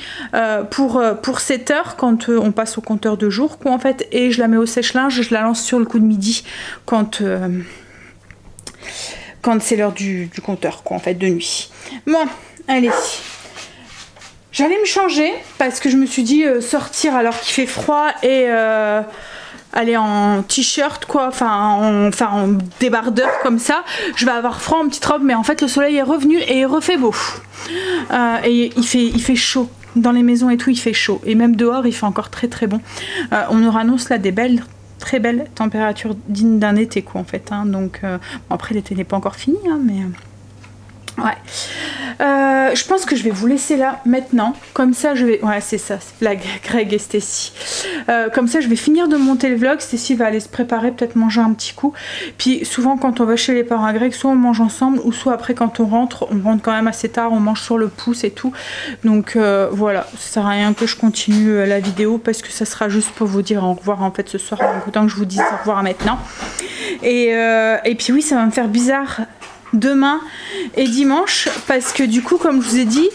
A: pour 7h quand on passe au compteur de jour quoi en fait et je la mets au sèche-linge, je la lance sur le coup de midi quand quand c'est l'heure du compteur, quoi, en fait, de nuit. Bon, allez. J'allais me changer parce que je me suis dit sortir alors qu'il fait froid et aller en t-shirt, quoi, en débardeur comme ça. Je vais avoir froid en petite robe, mais en fait le soleil est revenu et il refait beau. Et il fait chaud. Dans les maisons et tout, il fait chaud. Et même dehors, il fait encore très très bon. On nous annonce là des très belles températures dignes d'un été, quoi, en fait. Hein. Donc, bon, après, l'été n'est pas encore fini, hein, mais... Ouais. Je pense que je vais vous laisser là maintenant. Comme ça, je vais... Ouais, c'est ça, c'est blague. Greg et Stécie. Comme ça, je vais finir de monter le vlog. Stécie va aller se préparer, peut-être manger un petit coup. Puis souvent, quand on va chez les parents à Greg, soit on mange ensemble, ou soit après, quand on rentre quand même assez tard, on mange sur le pouce et tout. Donc voilà, ça sert à rien que je continue la vidéo parce que ça sera juste pour vous dire au revoir en fait ce soir. Autant que je vous dise au revoir maintenant. Et puis oui, ça va me faire bizarre demain et dimanche parce que du coup, comme je vous ai dit,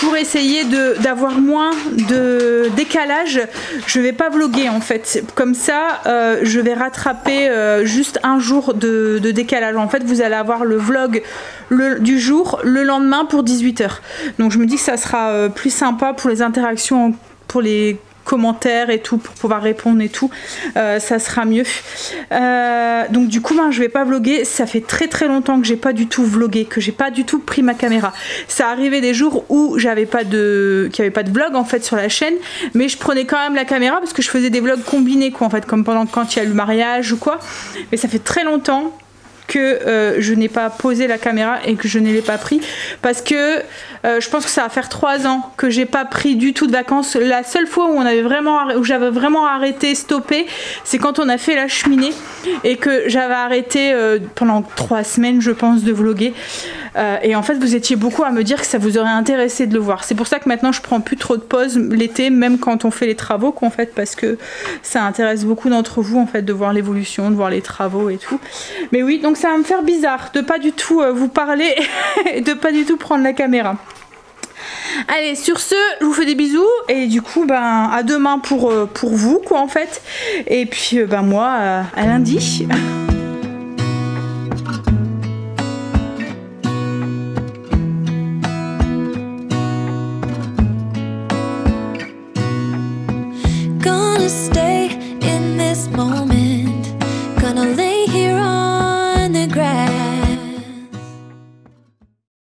A: pour essayer d'avoir moins de décalage, je vais pas vlogger en fait. Comme ça, je vais rattraper juste un jour de décalage. En fait, vous allez avoir le vlog du jour le lendemain pour 18 h. Donc je me dis que ça sera plus sympa pour les interactions, pour les commentaires et tout, pour pouvoir répondre et tout, ça sera mieux. Donc du coup, je vais pas vlogger. Ça fait très très longtemps que j'ai pas du tout vlogué, que j'ai pas du tout pris ma caméra. Ça arrivait des jours où qu'il n'y avait pas de vlog en fait sur la chaîne, mais je prenais quand même la caméra parce que je faisais des vlogs combinés, quoi, en fait, comme quand il y a le mariage ou quoi. Mais ça fait très longtemps que je n'ai pas posé la caméra et que je ne l'ai pas pris parce que je pense que ça va faire 3 ans que j'ai pas pris du tout de vacances. La seule fois où j'avais vraiment arrêté, stoppé, c'est quand on a fait la cheminée et que j'avais arrêté pendant 3 semaines je pense de vlogger. Et en fait vous étiez beaucoup à me dire que ça vous aurait intéressé de le voir. C'est pour ça que maintenant je prends plus trop de pauses l'été, même quand on fait les travaux, qu'en fait, parce que ça intéresse beaucoup d'entre vous en fait de voir l'évolution, de voir les travaux et tout. Mais oui, donc ça va me faire bizarre de pas du tout vous parler et de pas du tout prendre la caméra. Allez, sur ce, je vous fais des bisous et du coup, à demain pour vous, quoi, en fait. Et puis, moi, à lundi.